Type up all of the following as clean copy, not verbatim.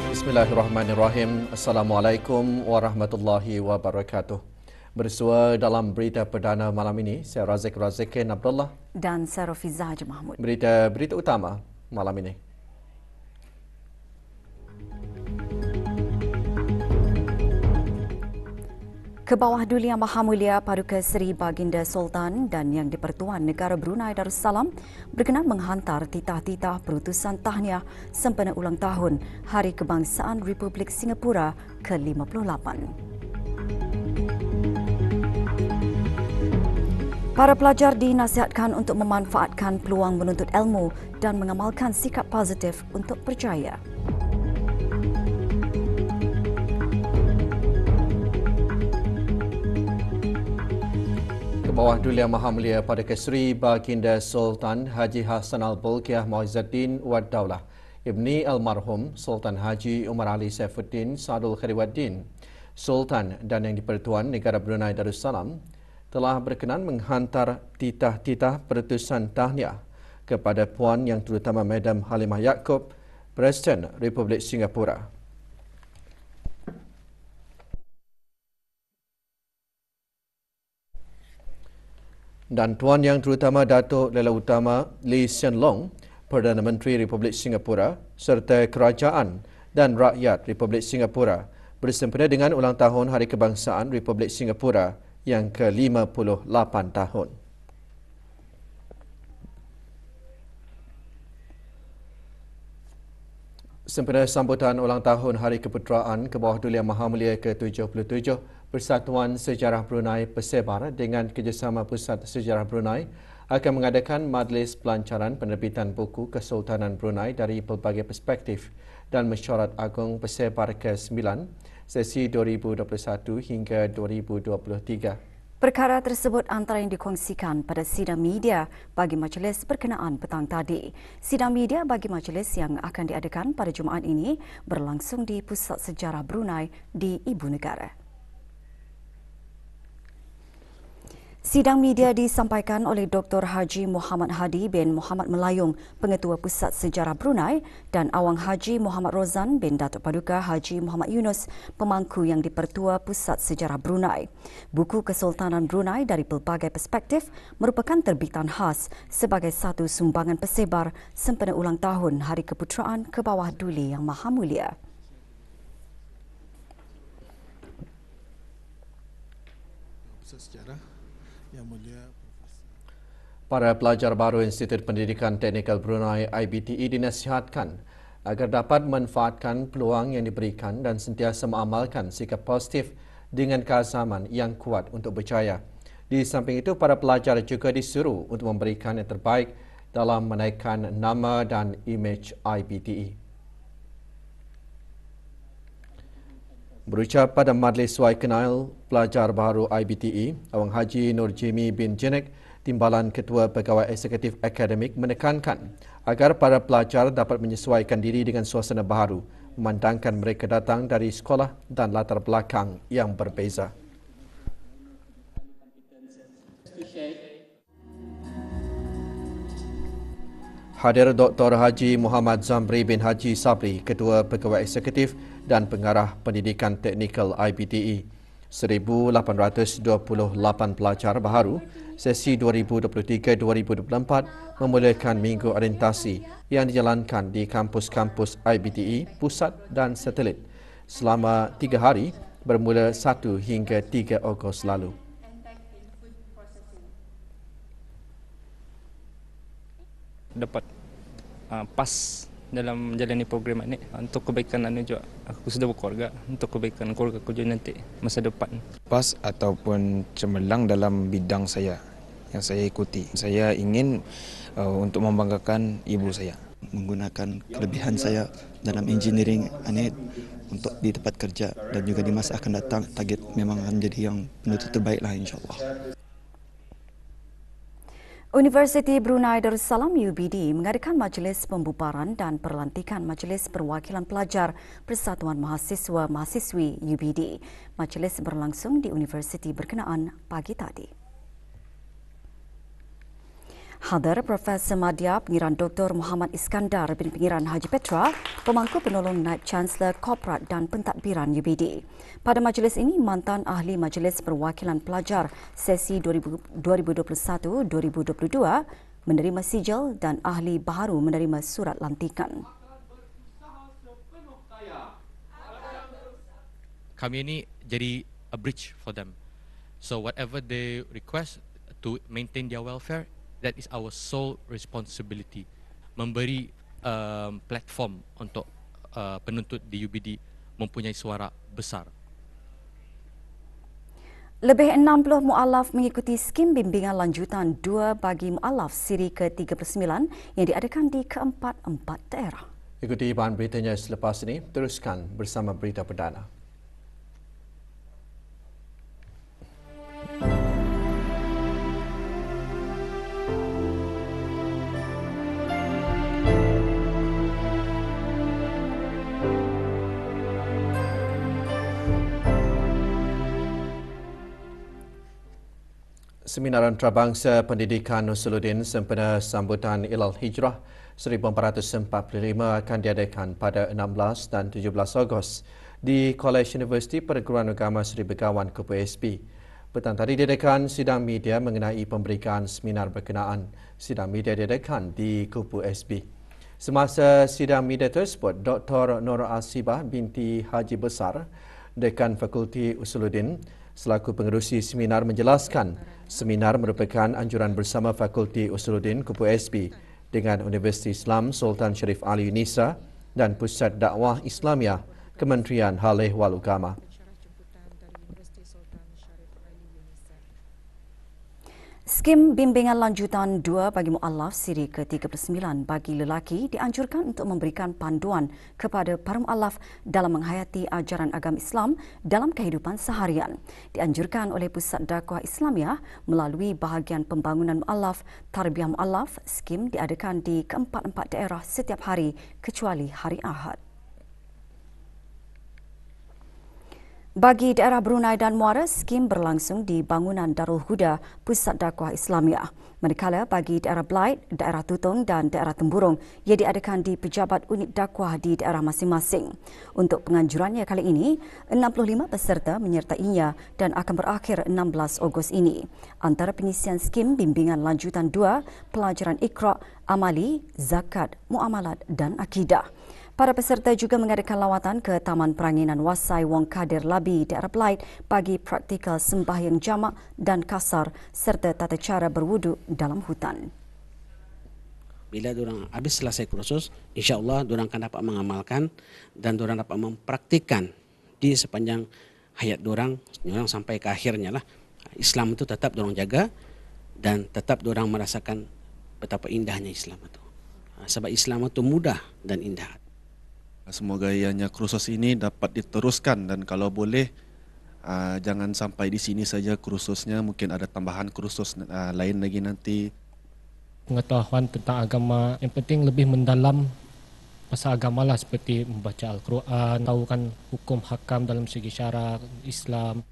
Bismillahirrahmanirrahim. Assalamualaikum warahmatullahi wabarakatuh. Bersua dalam berita perdana malam ini, saya Razikin Abdullah dan saya Rafiza Haji Mahmud. Berita utama malam ini. Kebawah Duli Yang Maha Mulia Paduka Seri Baginda Sultan dan Yang di-Pertuan Negara Brunei Darussalam berkenan menghantar titah-titah perutusan tahniah sempena ulang tahun Hari Kebangsaan Republik Singapura ke-58. Para pelajar dinasihatkan untuk memanfaatkan peluang menuntut ilmu dan mengamalkan sikap positif untuk berjaya. Kebawah Duli Yang Maha Mulia Paduka Seri Baginda Sultan Haji Hassan Al-Bolkiah Muizzuddin Wad Daulah Ibni Almarhum Sultan Haji Umar Ali Saifuddin Sadul Khairuddin Sultan dan Yang di-Pertuan Negara Brunei Darussalam telah berkenan menghantar titah-titah perutusan tahniah kepada Puan Yang Terutama Madam Halimah Yaakob, Presiden Republik Singapura. Dan Tuan Yang Terutama Datuk Lela Utama Lee Hsien Loong, Perdana Menteri Republik Singapura serta kerajaan dan rakyat Republik Singapura bersempena dengan ulang tahun Hari Kebangsaan Republik Singapura yang ke-58 tahun. Sempena sambutan ulang tahun Hari Keputeraan Kebawah Duli Yang Maha Mulia ke-77, Persatuan Sejarah Brunei Persebar dengan kerjasama Pusat Sejarah Brunei akan mengadakan majlis pelancaran penerbitan buku Kesultanan Brunei dari pelbagai perspektif dan Mesyuarat Agung Persebar ke-9 sesi 2021 hingga 2023. Perkara tersebut antara yang dikongsikan pada sidang media bagi majlis berkenaan petang tadi. Sidang media bagi majlis yang akan diadakan pada Jumaat ini berlangsung di Pusat Sejarah Brunei di Ibu Negara. Sidang media disampaikan oleh Dr. Haji Muhammad Hadi bin Muhammad Melayung, Pengetua Pusat Sejarah Brunei, dan Awang Haji Muhammad Rozan bin Datuk Paduka Haji Muhammad Yunus, Pemangku Yang di-Pertua Pusat Sejarah Brunei. Buku Kesultanan Brunei dari pelbagai perspektif merupakan terbitan khas sebagai satu sumbangan persebar sempena ulang tahun Hari Keputeraan Kebawah Duli Yang Maha Mulia. Pusat Sejarah Yang Mulia Para pelajar baru Institut Pendidikan Teknikal Brunei IBTE dinasihatkan agar dapat memanfaatkan peluang yang diberikan dan sentiasa mengamalkan sikap positif dengan keazaman yang kuat untuk berjaya. Di samping itu, para pelajar juga disuruh untuk memberikan yang terbaik dalam menaikkan nama dan imej IBTE. Berucap pada majlis suai kenal pelajar baru IBTE, Awang Haji Nur Jimmy bin Jenek, Timbalan Ketua Pegawai Eksekutif Akademik menekankan agar para pelajar dapat menyesuaikan diri dengan suasana baru, memandangkan mereka datang dari sekolah dan latar belakang yang berbeza. Hadir Dr. Haji Muhammad Zamri bin Haji Sabri, Ketua Pegawai Eksekutif dan Pengarah Pendidikan Teknikal IBTE. 1,828 pelajar baharu sesi 2023-2024 memulakan minggu orientasi yang dijalankan di kampus-kampus IBTE, pusat dan satelit selama 3 hari bermula 1 hingga 3 Ogos lalu. Dapat pas dalam menjalani program ini untuk kebaikan juga aku sudah berkeluarga, untuk kebaikan keluarga aku juga nanti masa depan. Pas ataupun cemerlang dalam bidang saya yang saya ikuti. Saya ingin untuk membanggakan ibu saya. Menggunakan kelebihan saya dalam engineering ini untuk di tempat kerja dan juga di masa akan datang, target memang akan menjadi yang penutup terbaiklah insyaAllah. Universiti Brunei Darussalam UBD mengadakan majlis pembubaran dan perlantikan Majlis Perwakilan Pelajar Persatuan Mahasiswa-Mahasiswi UBD. Majlis berlangsung di universiti berkenaan pagi tadi. Hadar Profesor Madya, Pengiran Dr. Muhammad Iskandar bin Pengiran Haji Petra, Pemangku Penolong Naib Chancellor Korporat dan Pentadbiran UBD. Pada majlis ini, mantan Ahli Majlis Perwakilan Pelajar sesi 2021-2022 menerima sijil dan Ahli Baharu menerima surat lantikan. Kami ini jadi a bridge for them. So whatever they request to maintain their welfare, that is our sole responsibility. Memberi platform untuk penuntut di UBD mempunyai suara besar. Lebih 60 mu'alaf mengikuti skim bimbingan lanjutan 2 bagi mu'alaf siri ke-39 yang diadakan di ke-44 daerah. Ikuti bahan beritanya selepas ini, teruskan bersama berita perdana. Seminar Antarabangsa Pendidikan Usuluddin sempena sambutan Ilal Hijrah 1445 akan diadakan pada 16 dan 17 Ogos di College Universiti Perguruan Agama Seri Begawan Kupu SB. Petang tadi diadakan sidang media mengenai pemberikan seminar berkenaan. Sidang media diadakan di Kupu SB. Semasa sidang media tersebut, Dr. Nur Asibah binti Haji Besar, Dekan Fakulti Usuluddin, selaku pengerusi seminar menjelaskan seminar merupakan anjuran bersama Fakulti Usuluddin Kupu SB dengan Universiti Islam Sultan Sharif Ali Unisa dan Pusat Dakwah Islamiah Kementerian Hal Ehwal Agama. Skim bimbingan lanjutan 2 bagi mu'alaf siri ke-39 bagi lelaki dianjurkan untuk memberikan panduan kepada para mu'alaf dalam menghayati ajaran agama Islam dalam kehidupan seharian. Dianjurkan oleh Pusat Dakwah Islamiah melalui bahagian pembangunan mu'alaf, tarbiyah mu'alaf. Skim diadakan di ke-44 daerah setiap hari kecuali hari Ahad. Bagi daerah Brunei dan Muara, skim berlangsung di bangunan Darul Huda, Pusat Dakwah Islamiah. Manakala bagi daerah Belait, daerah Tutong dan daerah Temburong, ia diadakan di pejabat unit dakwah di daerah masing-masing. Untuk penganjurannya kali ini, 65 peserta menyertainya dan akan berakhir 16 Ogos ini. Antara pengisian skim bimbingan lanjutan 2, pelajaran Iqra', amali, zakat, muamalat dan akidah. Para peserta juga mengadakan lawatan ke Taman Peranginan Wasai Wong Kadir Labi daerah Belait bagi praktikal sembahyang jamak dan kasar serta tata cara berwuduk dalam hutan. Bila diorang habis selesai kursus, insya-Allah diorang akan dapat mengamalkan dan diorang dapat mempraktikkan di sepanjang hayat diorang sampai ke akhirnya lah. Islam itu tetap diorang jaga dan tetap diorang merasakan betapa indahnya Islam itu. Sebab Islam itu mudah dan indah. Semoga ianya kursus ini dapat diteruskan dan kalau boleh jangan sampai di sini saja kursusnya, mungkin ada tambahan kursus lain lagi nanti. Pengetahuan tentang agama yang penting lebih mendalam pasal agama lah, seperti membaca Al-Quran, tahu kan hukum hakam dalam segi syarak Islam.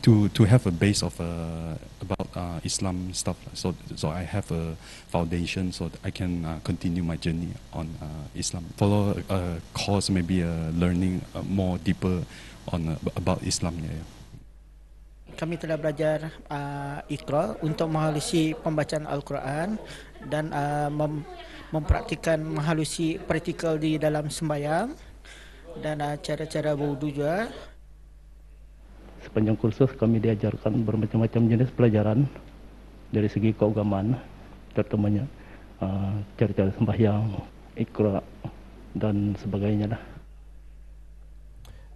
To have a base of about Islam stuff, so I have a foundation so I can continue my journey on Islam. Follow a course, maybe learning more deeper on about Islam. Yeah. Kami telah belajar Iqra' untuk menghalusi pembacaan Al-Quran dan mempraktikkan menghalusi praktikal di dalam sembahyang dan cara-cara berwudu juga. Sepanjang kursus kami diajarkan bermacam-macam jenis pelajaran dari segi keagamaan, terutamanya cara-cara sembahyang, Iqra' dan sebagainya lah.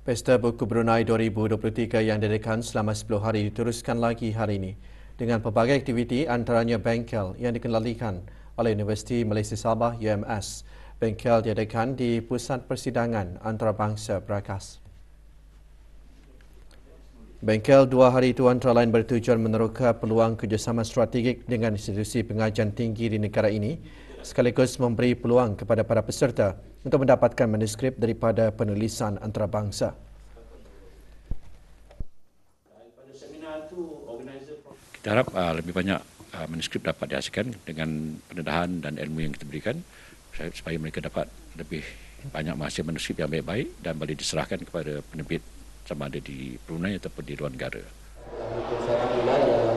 Pesta Buku Brunei 2023 yang diadakan selama 10 hari diteruskan lagi hari ini dengan pelbagai aktiviti, antaranya bengkel yang dikendalikan oleh Universiti Malaysia Sabah UMS. Bengkel diadakan di Pusat Persidangan Antarabangsa Berakas. Bengkel 2 hari itu antara lain bertujuan meneroka peluang kerjasama strategik dengan institusi pengajian tinggi di negara ini sekaligus memberi peluang kepada para peserta untuk mendapatkan manuskrip daripada penulisan antarabangsa. Kita harap lebih banyak manuskrip dapat dihasilkan dengan pendedahan dan ilmu yang kita berikan supaya mereka dapat lebih banyak menghasilkan manuskrip yang baik-baik dan boleh diserahkan kepada penerbit sama ada di Brunei ataupun di luar negara.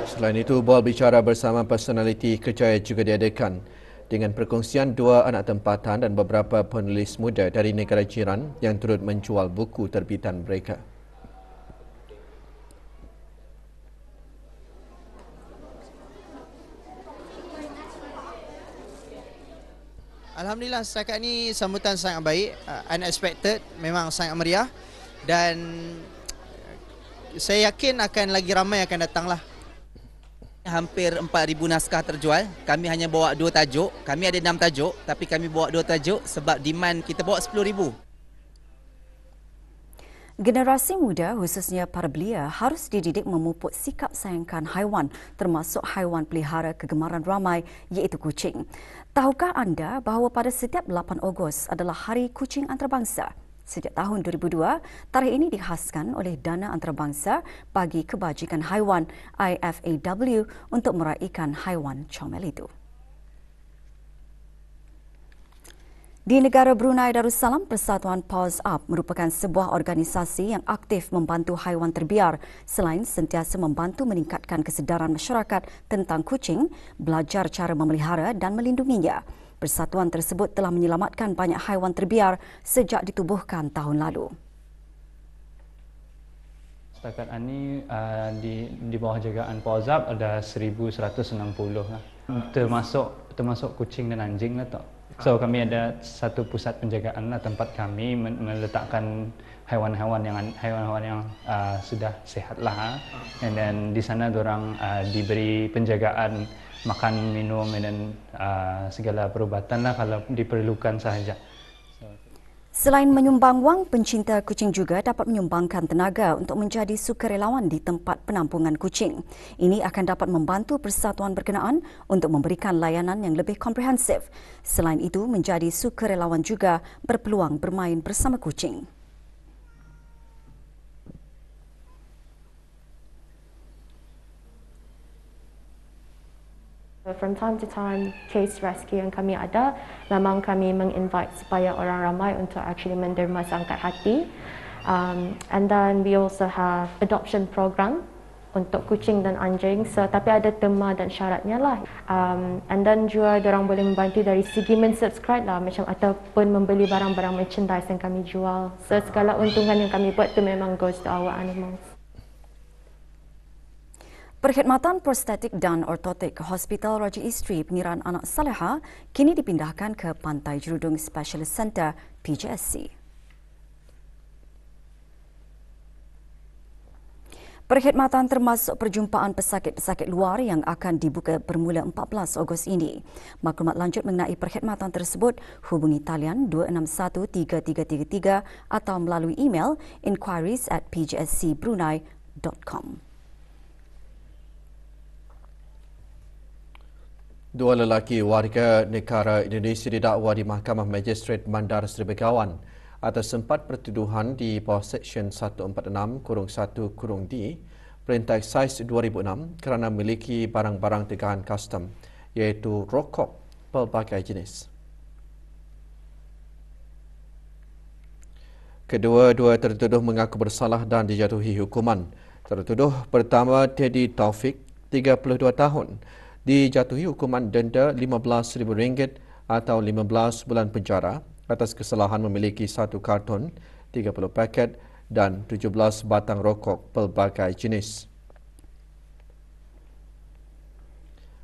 Selain itu, bual bicara bersama personaliti kerjaya juga diadakan dengan perkongsian 2 anak tempatan dan beberapa penulis muda dari negara jiran yang turut menjual buku terbitan mereka. Alhamdulillah, setakat ni sambutan sangat baik, unexpected, memang sangat meriah dan saya yakin akan lagi ramai akan datanglah. Hampir 4,000 naskah terjual. Kami hanya bawa 2 tajuk. Kami ada 6 tajuk, tapi kami bawa 2 tajuk sebab demand kita bawa 10,000. Generasi muda, khususnya para belia, harus dididik memupuk sikap sayangkan haiwan, termasuk haiwan pelihara kegemaran ramai, iaitu kucing. Tahukah anda bahawa pada setiap 8 Ogos adalah Hari Kucing Antarabangsa? Sejak tahun 2002, tarikh ini dikhaskan oleh Dana Antarabangsa bagi Kebajikan Haiwan IFAW untuk meraihkan haiwan comel itu. Di negara Brunei Darussalam, Persatuan Paws Up merupakan sebuah organisasi yang aktif membantu haiwan terbiar selain sentiasa membantu meningkatkan kesedaran masyarakat tentang kucing, belajar cara memelihara dan melindunginya. Persatuan tersebut telah menyelamatkan banyak haiwan terbiar sejak ditubuhkan tahun lalu. Setakat ini di bawah jagaan Paws Up ada 1,160 termasuk kucing dan anjing lah tak. So kami ada satu pusat penjagaan lah, tempat kami meletakkan haiwan-haiwan yang sudah sihat lah. And then di sana diorang diberi penjagaan makan, minum dan segala perubatan lah kalau diperlukan sahaja. Selain menyumbang wang, pencinta kucing juga dapat menyumbangkan tenaga untuk menjadi sukarelawan di tempat penampungan kucing. Ini akan dapat membantu persatuan berkenaan untuk memberikan layanan yang lebih komprehensif. Selain itu, menjadi sukarelawan juga berpeluang bermain bersama kucing. From time to time, case rescue yang kami ada, memang kami menginvite supaya orang ramai untuk actually menderma seangkat hati. And then we also have adoption program untuk kucing dan anjing. So, tapi ada tema dan syaratnya lah. And then juga orang boleh membantu dari segi men-subscribe lah, macam ataupun membeli barang-barang merchandise yang kami jual. So, segala untungan yang kami buat tu memang goes to our animals. Perkhidmatan prostetik dan ortotik Hospital Raja Isteri Pengiraan Anak Saleha kini dipindahkan ke Pantai Jerudong Specialist Centre PJSC. Perkhidmatan termasuk perjumpaan pesakit-pesakit luar yang akan dibuka bermula 14 Ogos ini. Maklumat lanjut mengenai perkhidmatan tersebut hubungi talian 261-3333 atau melalui email inquiries@pjscbrunei.com. 2 lelaki warga negara Indonesia didakwa di Mahkamah Magistrate Bandar Seri Begawan atas 4 pertuduhan di bawah Seksyen 146-1-D Perintah Eksais 2006 kerana memiliki barang-barang tegahan custom iaitu rokok pelbagai jenis. Kedua-dua tertuduh mengaku bersalah dan dijatuhi hukuman. Tertuduh pertama Teddy Taufik, 32 tahun, dijatuhi hukuman denda RM15,000 atau 15 bulan penjara atas kesalahan memiliki 1 karton, 30 paket dan 17 batang rokok pelbagai jenis.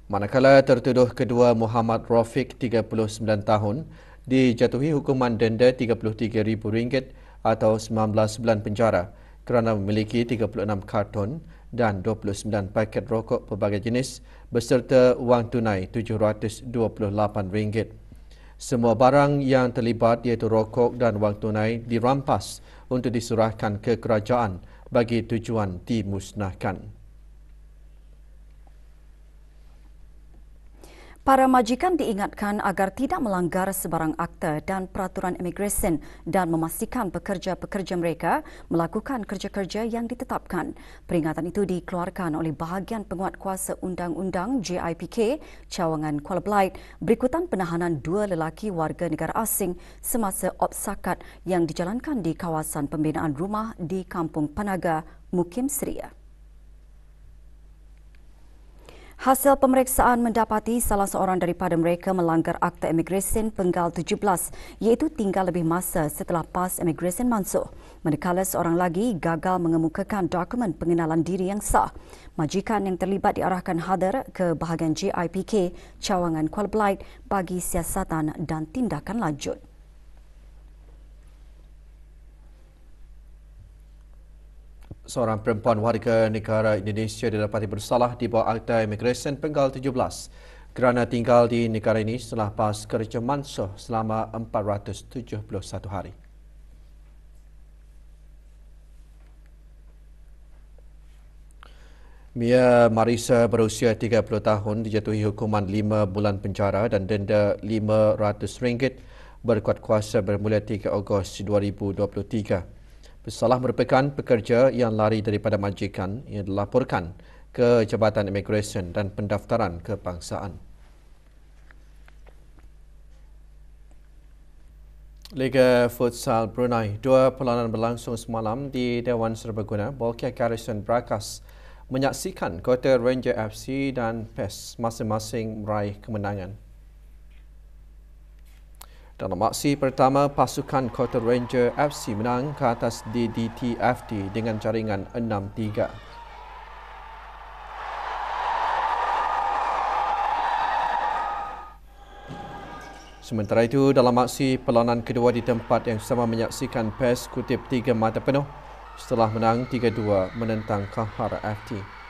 Manakala tertuduh kedua Muhammad Rafiq, 39 tahun, dijatuhi hukuman denda RM33,000 atau 19 bulan penjara kerana memiliki 36 karton dan 29 paket rokok pelbagai jenis beserta wang tunai RM728. Semua barang yang terlibat iaitu rokok dan wang tunai dirampas untuk diserahkan ke kerajaan bagi tujuan dimusnahkan. Para majikan diingatkan agar tidak melanggar sebarang akta dan peraturan imigresen dan memastikan pekerja-pekerja mereka melakukan kerja-kerja yang ditetapkan. Peringatan itu dikeluarkan oleh bahagian penguatkuasa Undang-Undang JIPK Cawangan Kuala Belait berikutan penahanan 2 lelaki warga negara asing semasa opsakat yang dijalankan di kawasan pembinaan rumah di Kampung Panaga, Mukim Seria. Hasil pemeriksaan mendapati salah seorang daripada mereka melanggar Akta Imigresen Penggal 17 iaitu tinggal lebih masa setelah PAS Imigresen mansuh. Manakala seorang lagi gagal mengemukakan dokumen pengenalan diri yang sah. Majikan yang terlibat diarahkan hadir ke bahagian JIPK Cawangan Kuala Belait bagi siasatan dan tindakan lanjut. Seorang perempuan warga negara Indonesia didapati bersalah di bawah Akta Imigresen Penggal 17 kerana tinggal di negara ini setelah PAS kerja mansuh selama 471 hari. Mia Marisa berusia 30 tahun dijatuhi hukuman 5 bulan penjara dan denda RM500 berkuat kuasa bermula 3 Ogos 2023. Bersalah merupakan pekerja yang lari daripada majikan yang dilaporkan ke Jabatan Imigresen dan Pendaftaran Kebangsaan. Liga Futsal Brunei, 2 perlawanan berlangsung semalam di Dewan Serbaguna. Bolkiah Garrison Brakas menyaksikan Kota Ranger FC dan PES masing-masing meraih kemenangan. Dalam aksi pertama, pasukan Kota Ranger FC menang ke atas DDTFD dengan jaringan 6-3. Sementara itu, dalam aksi perlawanan kedua di tempat yang sama menyaksikan PES kutip 3 mata penuh setelah menang 3-2 menentang Kahar FT.